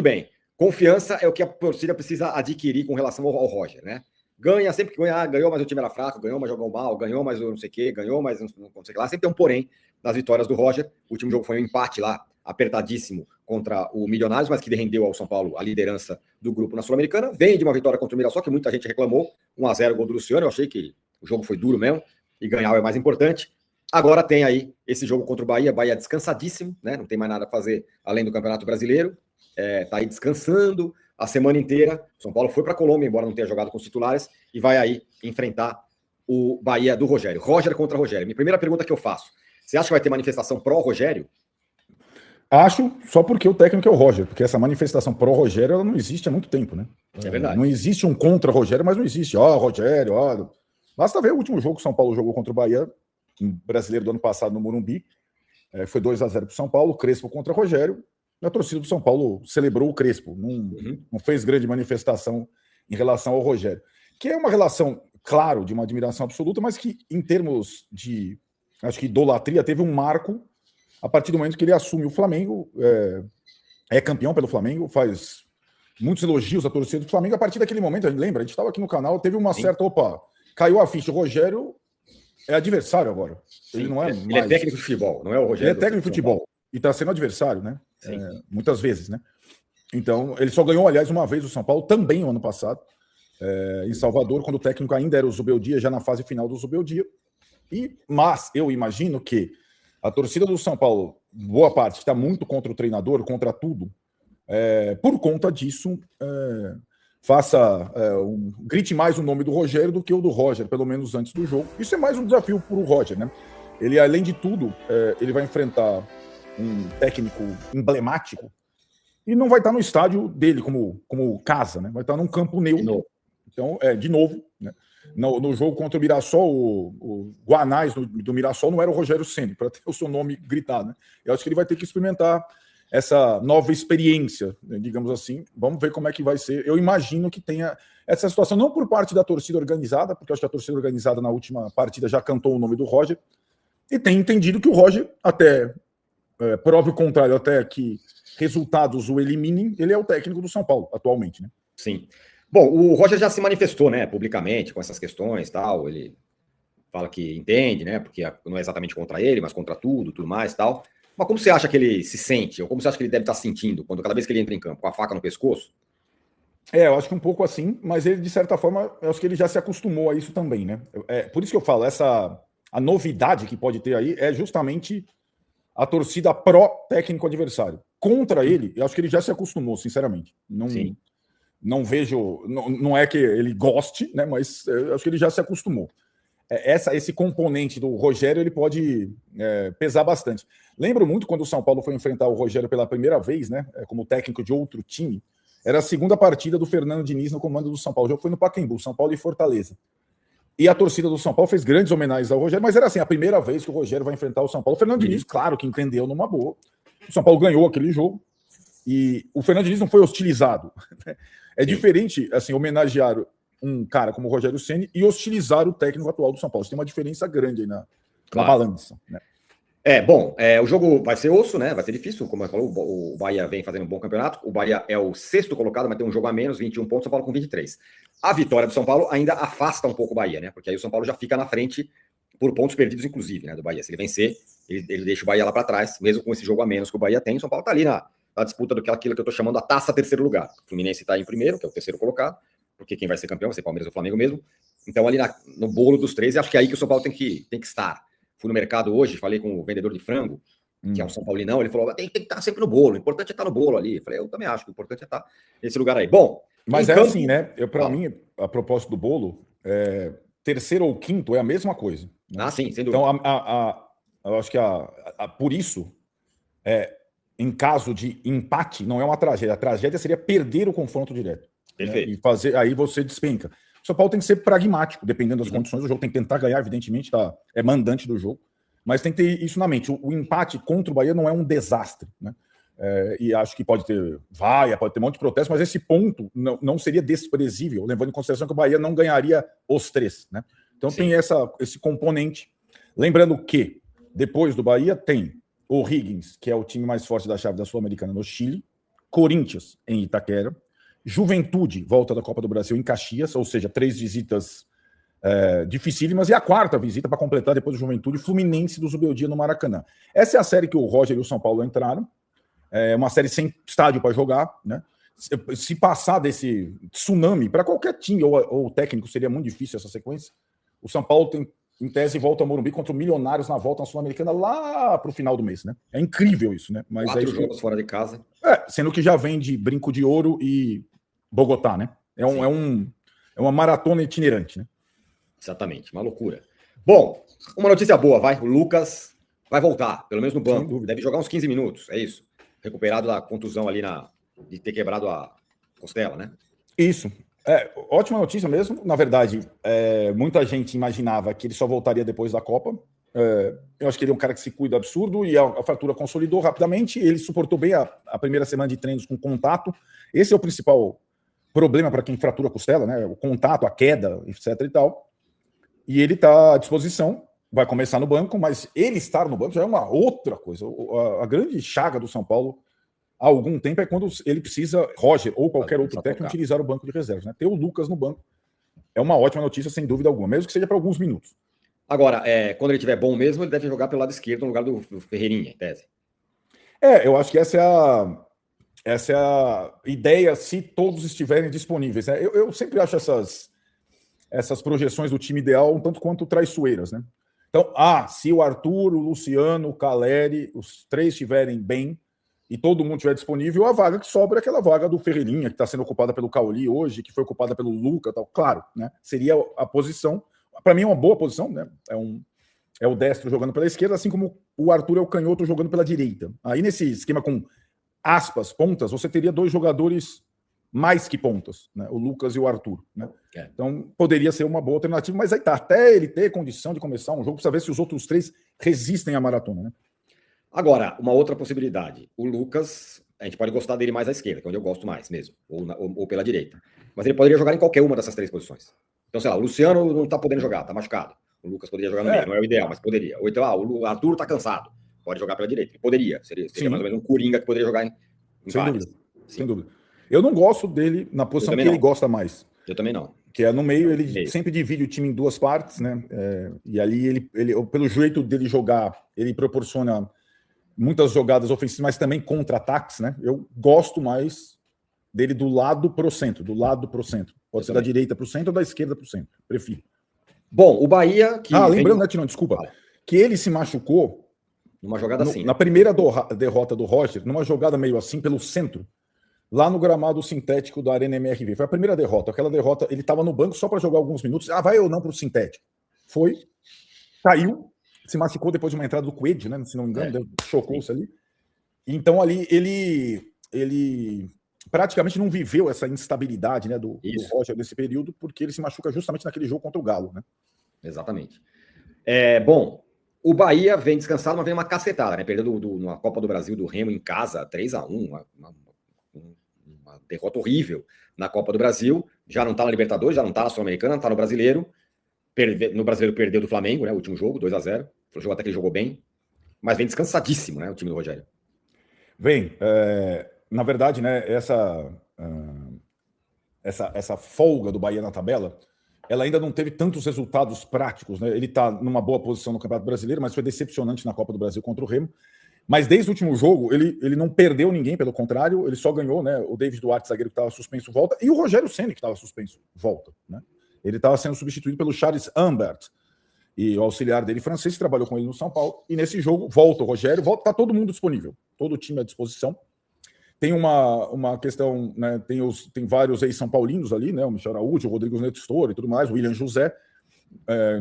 bem. Confiança é o que a torcida precisa adquirir com relação ao Roger, né? Ganha, sempre que ganha, ganhou, mas o time era fraco, ganhou, mas jogou mal, ganhou, mas não sei o quê, ganhou, mas não sei o que lá. Sempre tem um porém nas vitórias do Roger. O último jogo foi um empate lá, apertadíssimo, contra o Milionários, mas que rendeu ao São Paulo a liderança do grupo na Sul-Americana. Vem de uma vitória contra o Mirassol, que muita gente reclamou. 1-0 gol do Luciano. Eu achei que o jogo foi duro mesmo, e ganhar é mais importante. Agora tem aí esse jogo contra o Bahia. Bahia descansadíssimo, né? Não tem mais nada a fazer além do Campeonato Brasileiro. Tá aí descansando a semana inteira. São Paulo foi para a Colômbia, embora não tenha jogado com os titulares, e vai aí enfrentar o Bahia do Rogério. Roger contra Rogério. Minha primeira pergunta que eu faço: você acha que vai ter manifestação pró-Rogério? Acho, só porque o técnico é o Roger, porque essa manifestação pró-Rogério ela não existe há muito tempo, né? É verdade. Não existe um contra-Rogério, mas não existe. Rogério, Basta ver o último jogo que o São Paulo jogou contra o Bahia, um brasileiro do ano passado no Morumbi. Foi 2-0 para o São Paulo, Crespo contra Rogério. E a torcida do São Paulo celebrou o Crespo, não fez grande manifestação em relação ao Rogério. Que é uma relação, claro, de uma admiração absoluta, mas que, em termos de, acho que idolatria, teve um marco a partir do momento que ele assume o Flamengo, é campeão pelo Flamengo, faz muitos elogios à torcida do Flamengo. A partir daquele momento, a gente lembra, a gente estava aqui no canal, teve uma certa, caiu a ficha, o Rogério é adversário agora. Sim, ele não é ele é técnico de futebol, não é o Rogério. Ele é técnico de futebol e está sendo adversário, né? Muitas vezes, né? Então, ele só ganhou, aliás, uma vez o São Paulo, também no ano passado, em Salvador, quando o técnico ainda era o Zubeldia, já na fase final do Zubeldia. Mas eu imagino que a torcida do São Paulo, boa parte, está muito contra o treinador, contra tudo. Por conta disso, grite mais o nome do Rogério do que o do Roger, pelo menos antes do jogo. Isso é mais um desafio para o Roger, né? Ele, além de tudo, ele vai enfrentar um técnico emblemático e não vai estar no estádio dele como casa, né? Vai estar num campo neutro. Então, de novo, né? No jogo contra o Mirassol, o Guanais do Mirassol não era o Rogério Ceni, para ter o seu nome gritado, né? Eu acho que ele vai ter que experimentar essa nova experiência, né, digamos assim. Vamos ver como é que vai ser. Eu imagino que tenha essa situação, não por parte da torcida organizada, porque eu acho que a torcida organizada na última partida já cantou o nome do Roger, e tem entendido que o Roger, até prove o contrário, até que resultados o eliminem, ele é o técnico do São Paulo atualmente, né? Sim. Bom, o Roger já se manifestou, né, publicamente com essas questões, tal. Ele fala que entende, né, porque não é exatamente contra ele, mas contra tudo mais, tal. Mas como você acha que ele se sente, ou como você acha que ele deve estar se sentindo cada vez que ele entra em campo, com a faca no pescoço? Eu acho que um pouco assim, mas ele, de certa forma, eu acho que ele já se acostumou a isso também, né? Por isso que eu falo, a novidade que pode ter aí é justamente a torcida pró-técnico adversário. Contra ele, eu acho que ele já se acostumou, sinceramente. Não vejo, não é que ele goste, né? Mas eu acho que ele já se acostumou. Esse componente do Rogério, ele pode pesar bastante. Lembro muito quando o São Paulo foi enfrentar o Rogério pela primeira vez, né? Como técnico de outro time. Era a segunda partida do Fernando Diniz no comando do São Paulo. O jogo foi no Pacaembu, São Paulo e Fortaleza. E a torcida do São Paulo fez grandes homenagens ao Rogério, mas era assim, a primeira vez que o Rogério vai enfrentar o São Paulo. O Fernando Diniz, claro que entendeu numa boa. O São Paulo ganhou aquele jogo e o Fernando Diniz não foi hostilizado. É diferente, assim, homenagear um cara como o Rogério Ceni e hostilizar o técnico atual do São Paulo. Tem uma diferença grande aí na balança, né? O jogo vai ser osso, né? Vai ser difícil, como eu falou, o Bahia vem fazendo um bom campeonato. O Bahia é o sexto colocado, mas tem um jogo a menos, 21 pontos, São Paulo com 23. A vitória do São Paulo ainda afasta um pouco o Bahia, né? Porque aí o São Paulo já fica na frente por pontos perdidos, inclusive, né? Do Bahia. Se ele vencer, ele deixa o Bahia lá para trás, mesmo com esse jogo a menos que o Bahia tem. O São Paulo tá ali na disputa daquilo que eu tô chamando a taça terceiro lugar. O Fluminense tá em primeiro, que é o terceiro colocado, porque quem vai ser campeão vai ser Palmeiras ou Flamengo mesmo. Então, ali no bolo dos três, acho que é aí que o São Paulo tem que estar. Fui no mercado hoje, falei com o vendedor de frango, que é um São Paulinão, ele falou, tem que estar sempre no bolo, o importante é estar no bolo ali. Eu falei, eu também acho que o importante é estar nesse lugar aí. Bom, mas assim, né? Para mim, a propósito do bolo, terceiro ou quinto é a mesma coisa. Né? Sim, sem dúvida. Então, eu acho que por isso, em caso de empate, não é uma tragédia. A tragédia seria perder o confronto direto. Perfeito. Né? E aí você despenca. O São Paulo tem que ser pragmático, dependendo das condições do jogo. Tem que tentar ganhar, evidentemente, é mandante do jogo. Mas tem que ter isso na mente. O empate contra o Bahia não é um desastre, né? E acho que pode ter pode ter um monte de protesto, mas esse ponto não seria desprezível, levando em consideração que o Bahia não ganharia os três, né? Então tem esse componente. Lembrando que, depois do Bahia, tem o Higgins, que é o time mais forte da chave da Sul-Americana no Chile, Corinthians em Itaquera, Juventude volta da Copa do Brasil em Caxias, ou seja, 3 visitas dificílimas, e a quarta visita para completar depois do Juventude, Fluminense do Zubeldia no Maracanã. Essa é a série que o Roger e o São Paulo entraram, é uma série sem estádio para jogar, né? Se passar desse tsunami para qualquer time ou técnico, seria muito difícil essa sequência. O São Paulo tem, em tese, volta ao Morumbi contra o Milionários na volta na Sul-Americana lá para o final do mês, né? É incrível isso, né? Mas 4 jogos fora de casa. Sendo que já vem de Brinco de Ouro e Bogotá, né? É uma maratona itinerante, né? Exatamente, uma loucura. Bom, uma notícia boa, vai. O Lucas vai voltar, pelo menos no banco. Deve jogar uns 15 minutos, é isso. Recuperado da contusão ali de ter quebrado a costela, né? Isso. Ótima notícia mesmo. Na verdade, muita gente imaginava que ele só voltaria depois da Copa. Eu acho que ele é um cara que se cuida absurdo e a fratura consolidou rapidamente. Ele suportou bem a primeira semana de treinos com contato. Esse é o principal problema para quem fratura a costela, né? O contato, a queda, etc e tal. E ele está à disposição, vai começar no banco, mas ele estar no banco já é uma outra coisa. A grande chaga do São Paulo há algum tempo é quando ele precisa, Roger ou qualquer outro técnico, utilizar o banco de reservas, né? Ter o Lucas no banco é uma ótima notícia, sem dúvida alguma, mesmo que seja para alguns minutos. Agora, quando ele estiver bom mesmo, ele deve jogar pelo lado esquerdo no lugar do Ferreirinha, em tese. Eu acho que essa é a ideia, se todos estiverem disponíveis, né? Eu sempre acho essas projeções do time ideal um tanto quanto traiçoeiras, né? Então, se o Arthur, o Luciano, o Caleri, os 3 estiverem bem e todo mundo estiver disponível, a vaga que sobra é aquela vaga do Ferreirinha, que está sendo ocupada pelo Cauli hoje, que foi ocupada pelo Luca, tal. Claro, né? Seria a posição, para mim é uma boa posição, né? É o destro jogando pela esquerda, assim como o Arthur é o canhoto jogando pela direita. Aí nesse esquema com aspas, pontas, você teria 2 jogadores mais que pontas, né? O Lucas e o Arthur, né? Então poderia ser uma boa alternativa, mas aí tá, até ele ter condição de começar um jogo, precisa ver se os outros 3 resistem à maratona, né? Agora, uma outra possibilidade, o Lucas, a gente pode gostar dele mais à esquerda, que é onde eu gosto mais mesmo, ou pela direita, mas ele poderia jogar em qualquer uma dessas 3 posições. Então, sei lá, o Luciano não tá podendo jogar, tá machucado, o Lucas poderia jogar no meio, não é o ideal, mas poderia. Ou então, o Arthur tá cansado, pode jogar pela direita, ele poderia, seria mais ou menos um Coringa que poderia jogar em várias. Sem dúvida. Eu não gosto dele na posição que ele gosta mais. Eu também não. Que é no meio, ele sempre divide o time em 2 partes, né? E ali ele, pelo jeito dele jogar, ele proporciona muitas jogadas ofensivas, mas também contra-ataques, né? Eu gosto mais dele do lado pro centro. Pode ser da direita pro centro ou da esquerda pro centro. Prefiro. Bom, o Bahia... lembrando, né, Tirão, desculpa, que ele se machucou numa jogada assim. Na primeira derrota do Roger, numa jogada meio assim, pelo centro, lá no gramado sintético da Arena MRV. Foi a primeira derrota. Aquela derrota, ele estava no banco só para jogar alguns minutos. Vai ou não para o sintético? Foi, caiu, se machucou depois de uma entrada do Coelho, né? Se não me engano, chocou-se ali. Então ali ele praticamente não viveu essa instabilidade, né, do Roger nesse período, porque ele se machuca justamente naquele jogo contra o Galo, né? Exatamente. Bom, o Bahia vem descansado, mas vem uma cacetada, né? Perdeu na Copa do Brasil do Remo em casa, 3-1, uma derrota horrível na Copa do Brasil. Já não tá na Libertadores, já não tá na Sul-Americana, tá no Brasileiro. No Brasileiro perdeu do Flamengo, né? O último jogo, 2-0. Foi um jogo até que ele jogou bem. Mas vem descansadíssimo, né? O time do Rogério. Vem. Na verdade, né? Essa folga do Bahia na tabela, ela ainda não teve tantos resultados práticos, né? Ele está numa boa posição no Campeonato Brasileiro, mas foi decepcionante na Copa do Brasil contra o Remo. Mas desde o último jogo, ele não perdeu ninguém, pelo contrário, ele só ganhou, né? O David Duarte, zagueiro que estava suspenso, volta, e o Rogério Ceni, que estava suspenso, volta, né? Ele estava sendo substituído pelo Charles Ambert, e o auxiliar dele, francês, que trabalhou com ele no São Paulo, e nesse jogo volta o Rogério, está todo mundo disponível, todo o time à disposição. Tem uma questão, né? Tem vários ex-São Paulinos ali, né? O Michel Araújo, o Rodrigo Neto Story e tudo mais, o William José.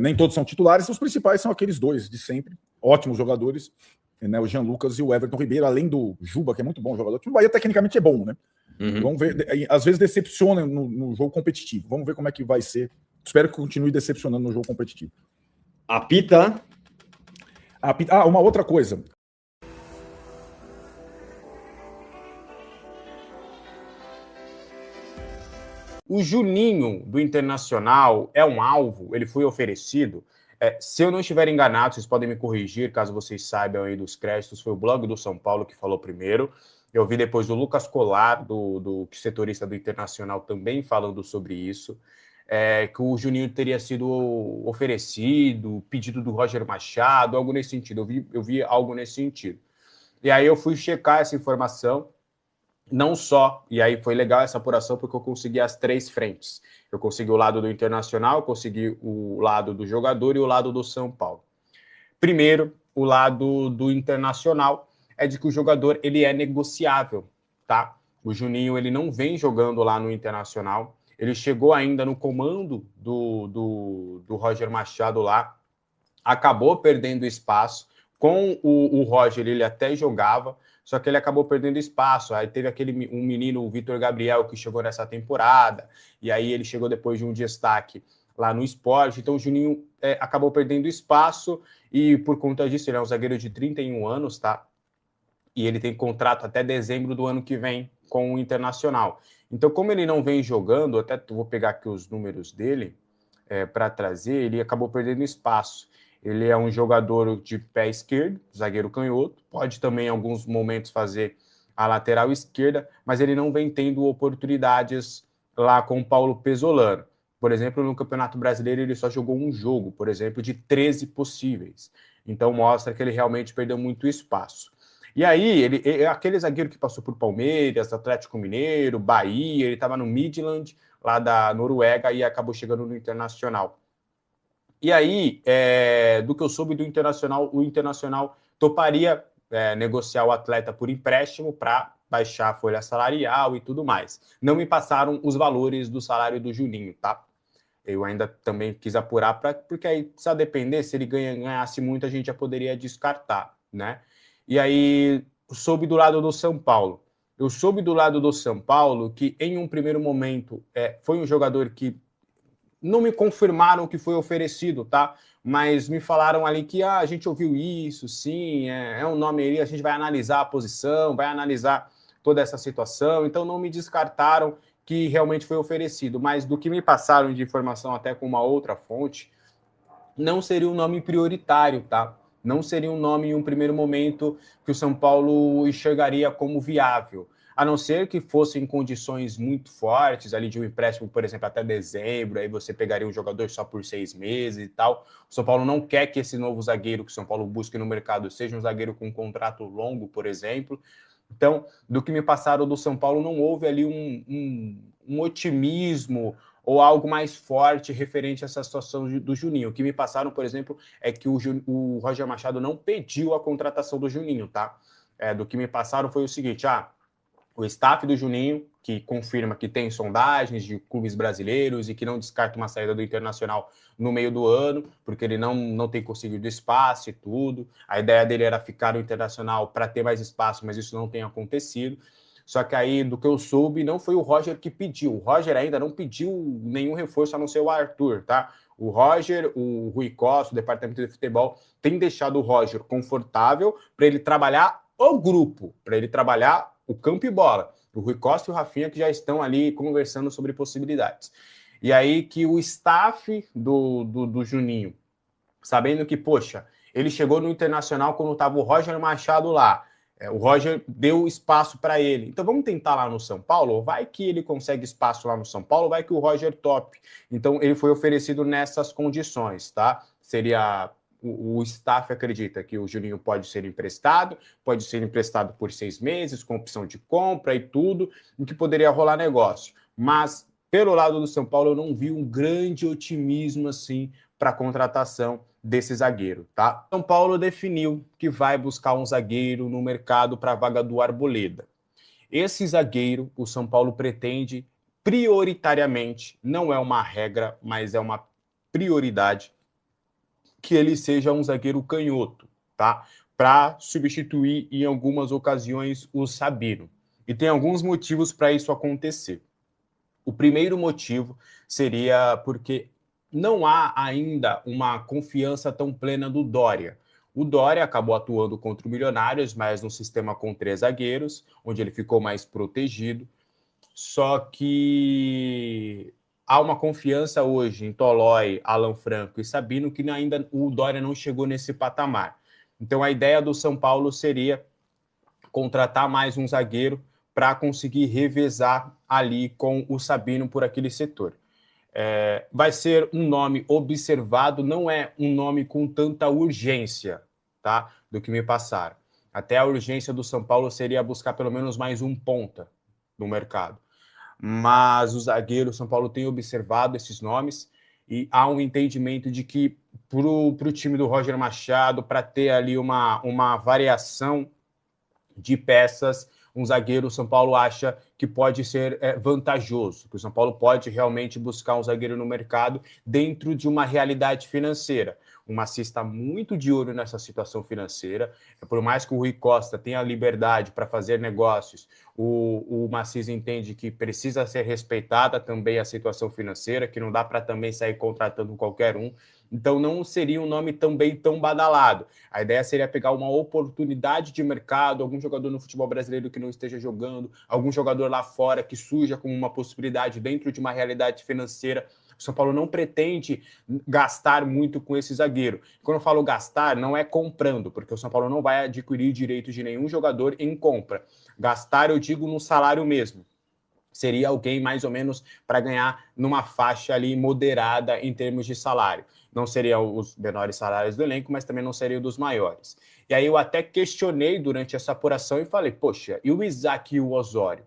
Nem todos são titulares, os principais são aqueles 2 de sempre, ótimos jogadores, né? O Jean Lucas e o Everton Ribeiro, além do Juba, que é muito bom jogador. O time do Bahia tecnicamente é bom, né? Uhum. Vamos ver, às vezes decepciona no jogo competitivo. Vamos ver como é que vai ser. Espero que continue decepcionando no jogo competitivo. Apita. Uma outra coisa. O Juninho do Internacional é um alvo? Ele foi oferecido? Se eu não estiver enganado, vocês podem me corrigir, caso vocês saibam aí dos créditos, foi o blog do São Paulo que falou primeiro. Eu vi depois o Lucas Colar, do setorista do Internacional, também falando sobre isso, que o Juninho teria sido oferecido, pedido do Roger Machado, algo nesse sentido. Eu vi algo nesse sentido. E aí eu fui checar essa informação, não só, e aí foi legal essa apuração, porque eu consegui as 3 frentes. Eu consegui o lado do Internacional, eu consegui o lado do jogador e o lado do São Paulo. Primeiro, o lado do Internacional é de que o jogador ele é negociável, tá? O Juninho ele não vem jogando lá no Internacional, ele chegou ainda no comando do Roger Machado lá, acabou perdendo espaço. Com o Roger ele até jogava, só que ele acabou perdendo espaço. Aí teve um menino, o Vitor Gabriel, que chegou nessa temporada, e aí ele chegou depois de um destaque lá no Sport. Então o Juninho acabou perdendo espaço, e por conta disso ele é um zagueiro de 31 anos, tá? E ele tem contrato até dezembro do ano que vem com o Internacional. Então, como ele não vem jogando, até vou pegar aqui os números dele para trazer, ele acabou perdendo espaço. Ele é um jogador de pé esquerdo, zagueiro canhoto, pode também em alguns momentos fazer a lateral esquerda, mas ele não vem tendo oportunidades lá com o Paulo Pesolano. Por exemplo, no Campeonato Brasileiro ele só jogou um jogo, por exemplo, de 13 possíveis. Então mostra que ele realmente perdeu muito espaço. E aí, ele é aquele zagueiro que passou por Palmeiras, Atlético Mineiro, Bahia, ele estava no Midland, lá da Noruega, e acabou chegando no Internacional. E aí, do que eu soube do Internacional, o Internacional toparia negociar o atleta por empréstimo para baixar a folha salarial e tudo mais. Não me passaram os valores do salário do Juninho, tá? Eu ainda também quis apurar, porque aí precisa depender, se ele ganhasse muito, a gente já poderia descartar, né? E aí, soube do lado do São Paulo. Eu soube do lado do São Paulo que, em um primeiro momento, foi um jogador que não me confirmaram que foi oferecido, tá? Mas me falaram ali que a gente ouviu isso, sim, é um nome aí, a gente vai analisar a posição, vai analisar toda essa situação, então não me descartaram que realmente foi oferecido, mas do que me passaram de informação até com uma outra fonte, não seria um nome prioritário, tá? Não seria um nome em um primeiro momento que o São Paulo enxergaria como viável, a não ser que fossem condições muito fortes, ali de um empréstimo, por exemplo, até dezembro, aí você pegaria um jogador só por 6 meses e tal. O São Paulo não quer que esse novo zagueiro que o São Paulo busque no mercado seja um zagueiro com um contrato longo, por exemplo. Então, do que me passaram do São Paulo, não houve ali um otimismo ou algo mais forte referente a essa situação do Juninho. O que me passaram, por exemplo, é que o Roger Machado não pediu a contratação do Juninho, tá? Do que me passaram foi o seguinte, o staff do Juninho, que confirma que tem sondagens de clubes brasileiros e que não descarta uma saída do Internacional no meio do ano, porque ele não tem conseguido espaço e tudo. A ideia dele era ficar no Internacional para ter mais espaço, mas isso não tem acontecido. Só que aí, do que eu soube, não foi o Roger que pediu. O Roger ainda não pediu nenhum reforço, a não ser o Arthur, tá? O Roger, o Rui Costa, o departamento de futebol, tem deixado o Roger confortável para ele trabalhar o grupo, para ele trabalhar o campo e bola. O Rui Costa e o Rafinha que já estão ali conversando sobre possibilidades. E aí que o staff do Juninho, sabendo que, poxa, ele chegou no Internacional quando estava o Roger Machado lá, o Roger deu espaço para ele. Então vamos tentar lá no São Paulo? Vai que ele consegue espaço lá no São Paulo, vai que o Roger top. Então ele foi oferecido nessas condições, tá? Seria... O staff acredita que o Juninho pode ser emprestado por 6 meses, com opção de compra e tudo, em que poderia rolar negócio. Mas, pelo lado do São Paulo, eu não vi um grande otimismo assim para a contratação desse zagueiro, tá? São Paulo definiu que vai buscar um zagueiro no mercado para a vaga do Arboleda. Esse zagueiro, o São Paulo pretende prioritariamente, não é uma regra, mas é uma prioridade, que ele seja um zagueiro canhoto, tá? Para substituir em algumas ocasiões o Sabino. E tem alguns motivos para isso acontecer. O primeiro motivo seria porque não há ainda uma confiança tão plena do Dória. O Dória acabou atuando contra o Milionários, mas num sistema com 3 zagueiros, onde ele ficou mais protegido. Só que há uma confiança hoje em Tolói, Alan Franco e Sabino que ainda o Dória não chegou nesse patamar. Então a ideia do São Paulo seria contratar mais um zagueiro para conseguir revezar ali com o Sabino por aquele setor. Vai ser um nome observado, não é um nome com tanta urgência, tá? Do que me passaram. Até a urgência do São Paulo seria buscar pelo menos mais um ponta no mercado. Mas o zagueiro, o São Paulo tem observado esses nomes e há um entendimento de que para o time do Roger Machado, para ter ali uma variação de peças, um zagueiro, o São Paulo acha que pode ser vantajoso, que o São Paulo pode realmente buscar um zagueiro no mercado dentro de uma realidade financeira. O Maciel está muito de olho nessa situação financeira, por mais que o Rui Costa tenha liberdade para fazer negócios, o Maciel entende que precisa ser respeitada também a situação financeira, que não dá para também sair contratando qualquer um. Então não seria um nome também tão badalado. A ideia seria pegar uma oportunidade de mercado, algum jogador no futebol brasileiro que não esteja jogando, algum jogador lá fora que surja como uma possibilidade dentro de uma realidade financeira. O São Paulo não pretende gastar muito com esse zagueiro. Quando eu falo gastar, não é comprando, porque o São Paulo não vai adquirir direitos de nenhum jogador em compra. Gastar, eu digo, no salário mesmo. Seria alguém mais ou menos para ganhar numa faixa ali moderada em termos de salário. Não seriam os menores salários do elenco, mas também não seriam dos maiores. E aí eu até questionei durante essa apuração e falei, poxa, e o Isaac e o Osório?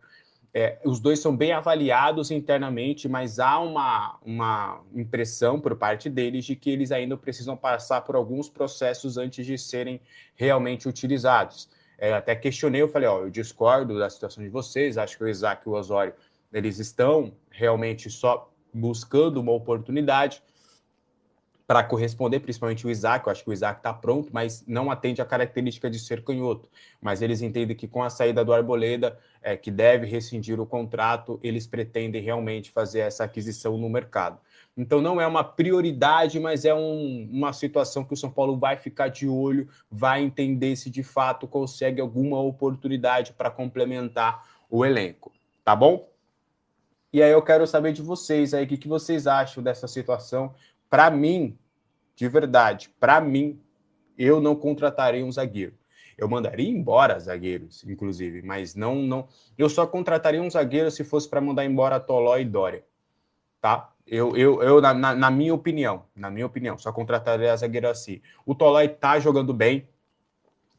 Os dois são bem avaliados internamente, mas há uma impressão por parte deles de que eles ainda precisam passar por alguns processos antes de serem realmente utilizados. Até questionei, eu falei, eu discordo da situação de vocês, acho que o Isaac e o Osório, eles estão realmente só buscando uma oportunidade para corresponder, principalmente o Isaac. Eu acho que o Isaac está pronto, mas não atende a característica de ser canhoto. Mas eles entendem que com a saída do Arboleda, que deve rescindir o contrato, eles pretendem realmente fazer essa aquisição no mercado. Então não é uma prioridade, mas é uma situação que o São Paulo vai ficar de olho, vai entender se de fato consegue alguma oportunidade para complementar o elenco. Tá bom? E aí eu quero saber de vocês aí, o que vocês acham dessa situação. Para mim, de verdade, para mim, eu não contrataria um zagueiro. Eu mandaria embora zagueiros, inclusive, mas não. Eu só contrataria um zagueiro se fosse para mandar embora Toló e Dória, tá? Na minha opinião, só contrataria zagueiro assim. O Toló tá jogando bem,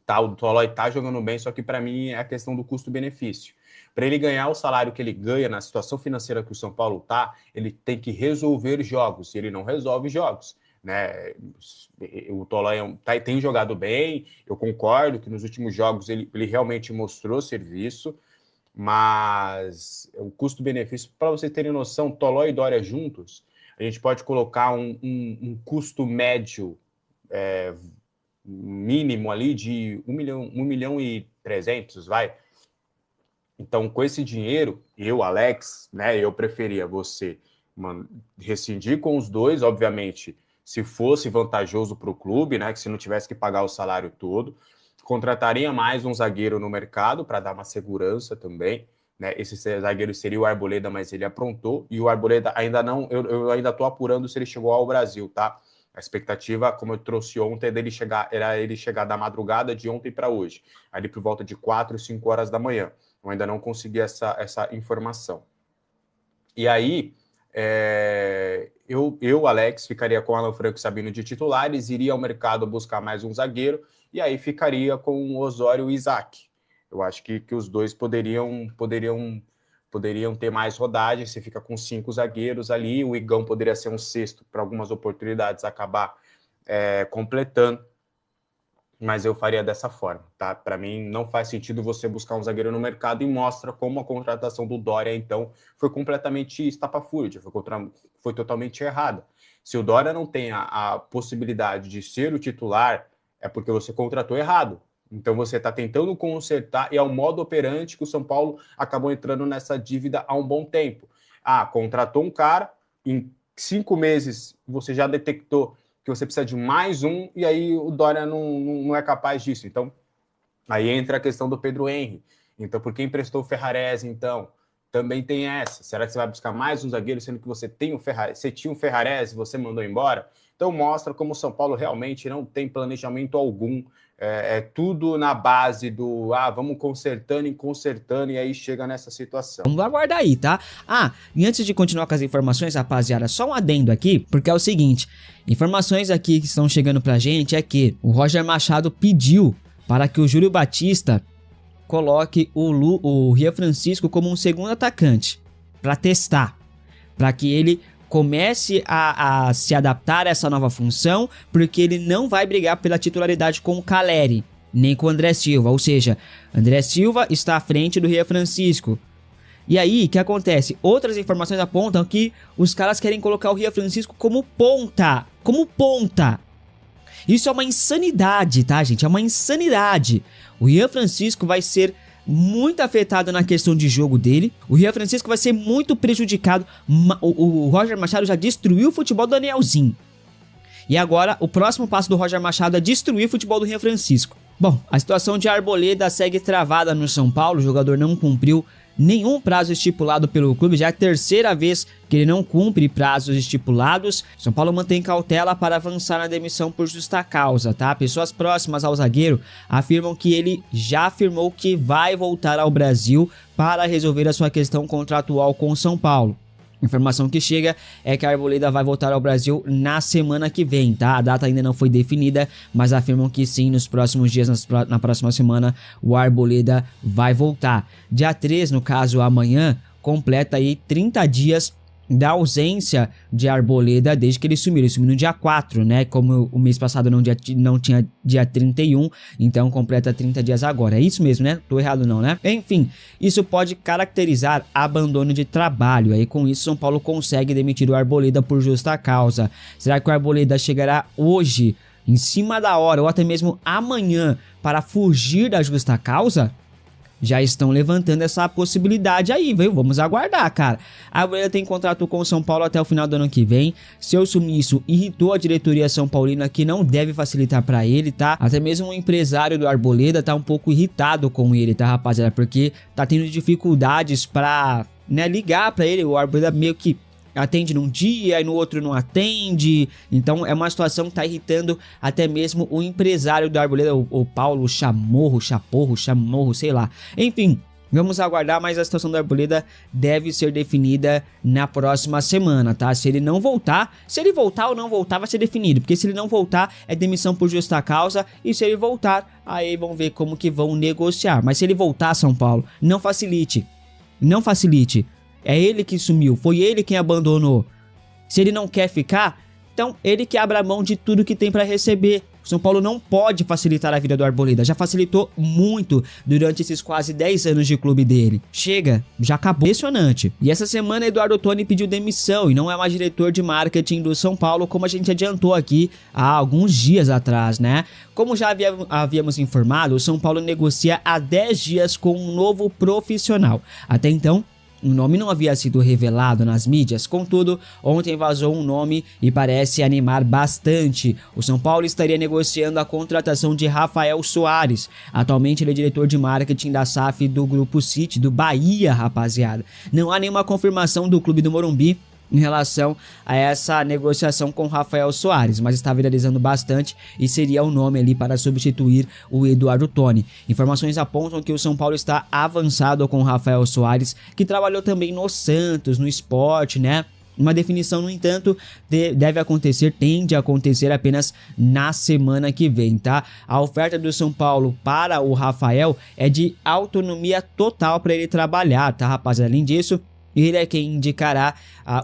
tá? O Toló tá jogando bem, só que para mim é a questão do custo-benefício. Para ele ganhar o salário que ele ganha na situação financeira que o São Paulo tá, ele tem que resolver jogos, e ele não resolve jogos. Né? O Toló tem jogado bem, eu concordo que nos últimos jogos ele realmente mostrou serviço, mas o custo-benefício, para vocês terem noção, Toló e Dória juntos, a gente pode colocar um custo médio mínimo ali de 1 milhão e 300, vai. Então, com esse dinheiro, eu, Alex, né, eu preferia você rescindir com os dois, obviamente, se fosse vantajoso para o clube, né, que se não tivesse que pagar o salário todo, contrataria mais um zagueiro no mercado para dar uma segurança também, né? Esse zagueiro seria o Arboleda, mas ele aprontou, e o Arboleda ainda não, eu ainda estou apurando se ele chegou ao Brasil, tá? A expectativa, como eu trouxe ontem, era ele chegar da madrugada de ontem para hoje, ali por volta de 4, 5 horas da manhã. Eu ainda não consegui essa informação. E aí, eu, Alex, ficaria com Alan Franco e Sabino de titulares, iria ao mercado buscar mais um zagueiro, e aí ficaria com o Osório e o Isaac. Eu acho que os dois poderiam ter mais rodagem. Você fica com 5 zagueiros ali, o Igão poderia ser um sexto para algumas oportunidades acabar completando, mas eu faria dessa forma, tá? Para mim, não faz sentido você buscar um zagueiro no mercado, e mostra como a contratação do Dória, então, foi completamente estapafúrdia, foi totalmente errada. Se o Dória não tem a possibilidade de ser o titular, é porque você contratou errado. Então, você está tentando consertar, e é o modo operante que o São Paulo acabou entrando nessa dívida há um bom tempo. Contratou um cara, em 5 meses você já detectou que você precisa de mais um, e aí o Dória não é capaz disso. Então, aí entra a questão do Pedro Henry. Então, por que emprestou o Ferrarese, então? Também tem essa. Será que você vai buscar mais um zagueiro, sendo que você tinha um Ferrarese e você mandou embora? Então mostra como o São Paulo realmente não tem planejamento algum. É tudo na base do vamos consertando e consertando, e aí chega nessa situação. Vamos aguardar aí, tá? E antes de continuar com as informações, rapaziada, só um adendo aqui, porque é o seguinte, informações aqui que estão chegando pra gente é que o Roger Machado pediu para que o Júlio Batista coloque o Rian Francisco como um segundo atacante, para testar, para que ele comece a se adaptar a essa nova função, porque ele não vai brigar pela titularidade com o Caleri, nem com o André Silva, ou seja, André Silva está à frente do Rian Francisco. E aí, o que acontece? Outras informações apontam que os caras querem colocar o Rian Francisco como ponta, Isso é uma insanidade, tá, gente? É uma insanidade. O Rian Francisco vai ser muito afetado na questão de jogo dele. O Rian Francisco vai ser muito prejudicado. O Roger Machado já destruiu o futebol do Danielzinho. E agora, o próximo passo do Roger Machado é destruir o futebol do Rian Francisco. Bom, a situação de Arboleda segue travada no São Paulo. O jogador não cumpriu nenhum prazo estipulado pelo clube, já é a terceira vez que ele não cumpre prazos estipulados. São Paulo mantém cautela para avançar na demissão por justa causa, tá? Pessoas próximas ao zagueiro afirmam que ele já afirmou que vai voltar ao Brasil para resolver a sua questão contratual com o São Paulo. Informação que chega é que a Arboleda vai voltar ao Brasil na semana que vem, tá? A data ainda não foi definida, mas afirmam que sim, nos próximos dias, na próxima semana, o Arboleda vai voltar. Dia 3, no caso amanhã, completa aí 30 dias da ausência de Arboleda desde que ele sumiu. Ele sumiu no dia 4, né? Como o mês passado não tinha dia 31, então completa 30 dias agora. É isso mesmo, né? Tô errado não, né? Enfim, isso pode caracterizar abandono de trabalho. Aí com isso, São Paulo consegue demitir o Arboleda por justa causa. Será que o Arboleda chegará hoje, em cima da hora, ou até mesmo amanhã, para fugir da justa causa? Já estão levantando essa possibilidade aí, viu? Vamos aguardar, cara. A Arboleda tem contrato com o São Paulo até o final do ano que vem. Seu sumiço irritou a diretoria São Paulina, que não deve facilitar pra ele, tá? Até mesmo o empresário do Arboleda tá um pouco irritado com ele, tá, rapaziada? Porque tá tendo dificuldades pra, né, ligar pra ele. O Arboleda meio que atende num dia e no outro não atende. Então é uma situação que tá irritando até mesmo o empresário do Arboleda, o Paulo Chamorro, sei lá. Enfim, vamos aguardar, mas a situação do Arboleda deve ser definida na próxima semana, tá? Se ele não voltar, se ele voltar ou não voltar vai ser definido, porque se ele não voltar é demissão por justa causa, e se ele voltar, aí vão ver como que vão negociar. Mas se ele voltar, São Paulo, não facilite. É ele que sumiu, foi ele quem abandonou. Se ele não quer ficar, então ele que abra mão de tudo que tem para receber. O São Paulo não pode facilitar a vida do Arboleda, já facilitou muito durante esses quase 10 anos de clube dele. Chega, já acabou. Impressionante. E essa semana Eduardo Ottoni pediu demissão e não é mais diretor de marketing do São Paulo, como a gente adiantou aqui há alguns dias atrás, né? Como já havíamos informado, o São Paulo negocia há 10 dias com um novo profissional. Até então, o nome não havia sido revelado nas mídias, contudo, ontem vazou um nome e parece animar bastante. O São Paulo estaria negociando a contratação de Rafael Soares. Atualmente ele é diretor de marketing da SAF do Grupo City, do Bahia, rapaziada. Não há nenhuma confirmação do clube do Morumbi em relação a essa negociação com Rafael Soares, mas está viralizando bastante e seria o nome ali para substituir o Eduardo Ottoni. Informações apontam que o São Paulo está avançado com Rafael Soares, que trabalhou também no Santos, no Sport, né? Uma definição, no entanto, tende a acontecer apenas na semana que vem, tá? A oferta do São Paulo para o Rafael é de autonomia total para ele trabalhar, tá, rapaziada? Além disso, ele é quem indicará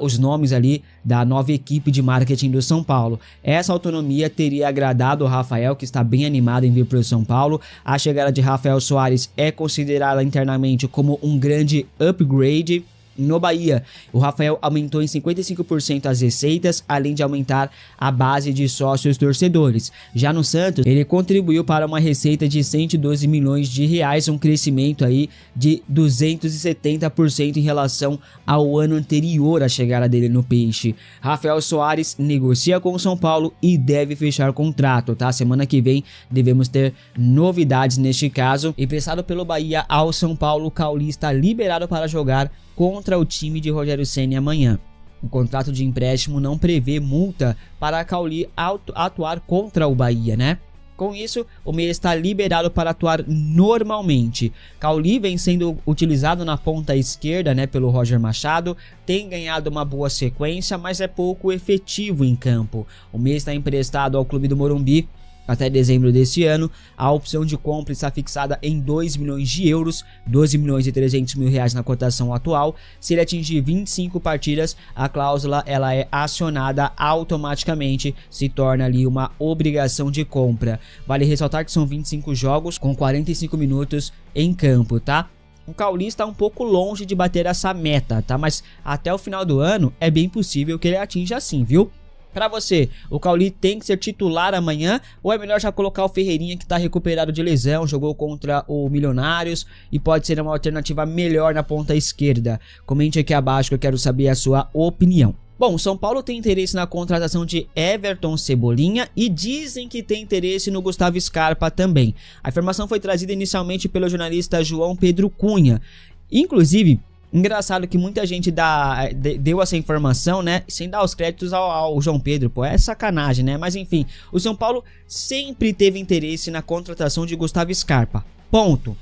os nomes ali da nova equipe de marketing do São Paulo. Essa autonomia teria agradado o Rafael, que está bem animado em vir para o São Paulo. A chegada de Rafael Soares é considerada internamente como um grande upgrade No Bahia, o Rafael aumentou em 55% as receitas, além de aumentar a base de sócios torcedores. Já no Santos, ele contribuiu para uma receita de 112 milhões de reais, um crescimento aí de 270% em relação ao ano anterior à chegada dele no Peixe. Rafael Soares negocia com o São Paulo e deve fechar contrato, tá? Semana que vem devemos ter novidades neste caso. Emprestado pelo Bahia ao São Paulo, Cauli está liberado para jogar contra o time de Rogério Ceni amanhã. O contrato de empréstimo não prevê multa para Cauli atuar contra o Bahia, né? Com isso, o meia está liberado para atuar normalmente. Cauli vem sendo utilizado na ponta esquerda, né, pelo Roger Machado, tem ganhado uma boa sequência, mas é pouco efetivo em campo. O meia está emprestado ao clube do Morumbi até dezembro desse ano. A opção de compra está fixada em 2 milhões de euros, 12 milhões e 300 mil reais na cotação atual. Se ele atingir 25 partidas, a cláusula ela é acionada automaticamente, se torna ali uma obrigação de compra. Vale ressaltar que são 25 jogos com 45 minutos em campo, tá? O Cauli está um pouco longe de bater essa meta, tá? Mas até o final do ano é bem possível que ele atinja assim, viu? Pra você, o Cauli tem que ser titular amanhã ou é melhor já colocar o Ferreirinha, que tá recuperado de lesão, jogou contra o Milionários e pode ser uma alternativa melhor na ponta esquerda? Comente aqui abaixo que eu quero saber a sua opinião. Bom, o São Paulo tem interesse na contratação de Everton Cebolinha e dizem que tem interesse no Gustavo Scarpa também. A informação foi trazida inicialmente pelo jornalista João Pedro Cunha. Inclusive, engraçado que muita gente deu essa informação, né, sem dar os créditos ao João Pedro, pô, é sacanagem, né? Mas enfim, o São Paulo sempre teve interesse na contratação de Gustavo Scarpa, ponto.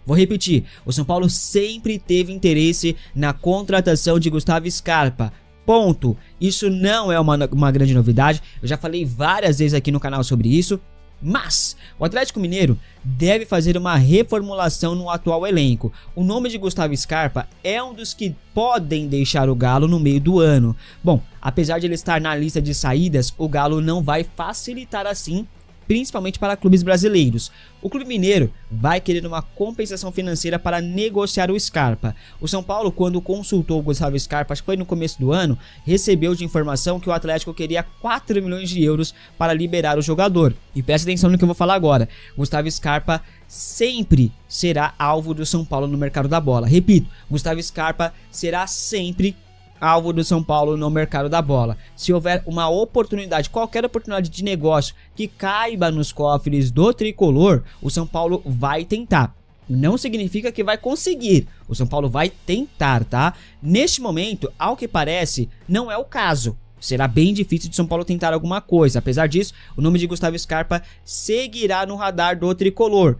Vou repetir, o São Paulo sempre teve interesse na contratação de Gustavo Scarpa, ponto. Isso não é uma grande novidade, eu já falei várias vezes aqui no canal sobre isso. Mas o Atlético Mineiro deve fazer uma reformulação no atual elenco. O nome de Gustavo Scarpa é um dos que podem deixar o Galo no meio do ano. Bom, apesar de ele estar na lista de saídas, o Galo não vai facilitar assim, principalmente para clubes brasileiros. O clube mineiro vai querer uma compensação financeira para negociar o Scarpa. O São Paulo, quando consultou o Gustavo Scarpa, acho que foi no começo do ano, recebeu de informação que o Atlético queria 4 milhões de euros para liberar o jogador. E preste atenção no que eu vou falar agora. Gustavo Scarpa sempre será alvo do São Paulo no mercado da bola. Repito, Gustavo Scarpa será sempre alvo do São Paulo no mercado da bola. Se houver uma oportunidade, qualquer oportunidade de negócio que caiba nos cofres do tricolor, o São Paulo vai tentar. Não significa que vai conseguir, o São Paulo vai tentar, tá? Neste momento, ao que parece, não é o caso. Será bem difícil de São Paulo tentar alguma coisa. Apesar disso, o nome de Gustavo Scarpa seguirá no radar do tricolor.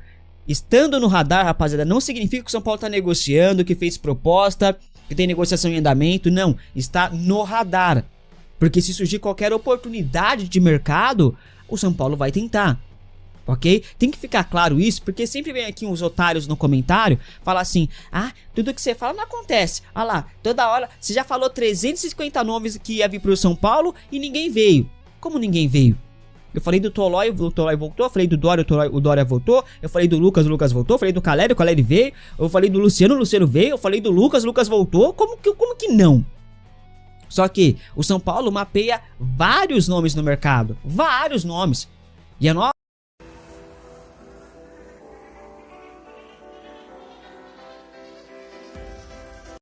Estando no radar, rapaziada, não significa que o São Paulo está negociando, que fez proposta, que tem negociação em andamento. Não, está no radar. Porque se surgir qualquer oportunidade de mercado, o São Paulo vai tentar. Ok? Tem que ficar claro isso, porque sempre vem aqui uns otários no comentário falar assim: ah, tudo que você fala não acontece. Ah lá, toda hora você já falou 350 nomes que ia vir pro São Paulo e ninguém veio. Como ninguém veio? Eu falei do Tolói, o Tolói voltou. Eu falei do Dória, o Dória voltou. Eu falei do Lucas, o Lucas voltou. Eu falei do Caleri, o Caleri veio. Eu falei do Luciano, o Luciano veio. Eu falei do Lucas, o Lucas voltou. Como que não? Só que o São Paulo mapeia vários nomes no mercado. Vários nomes. E a nossa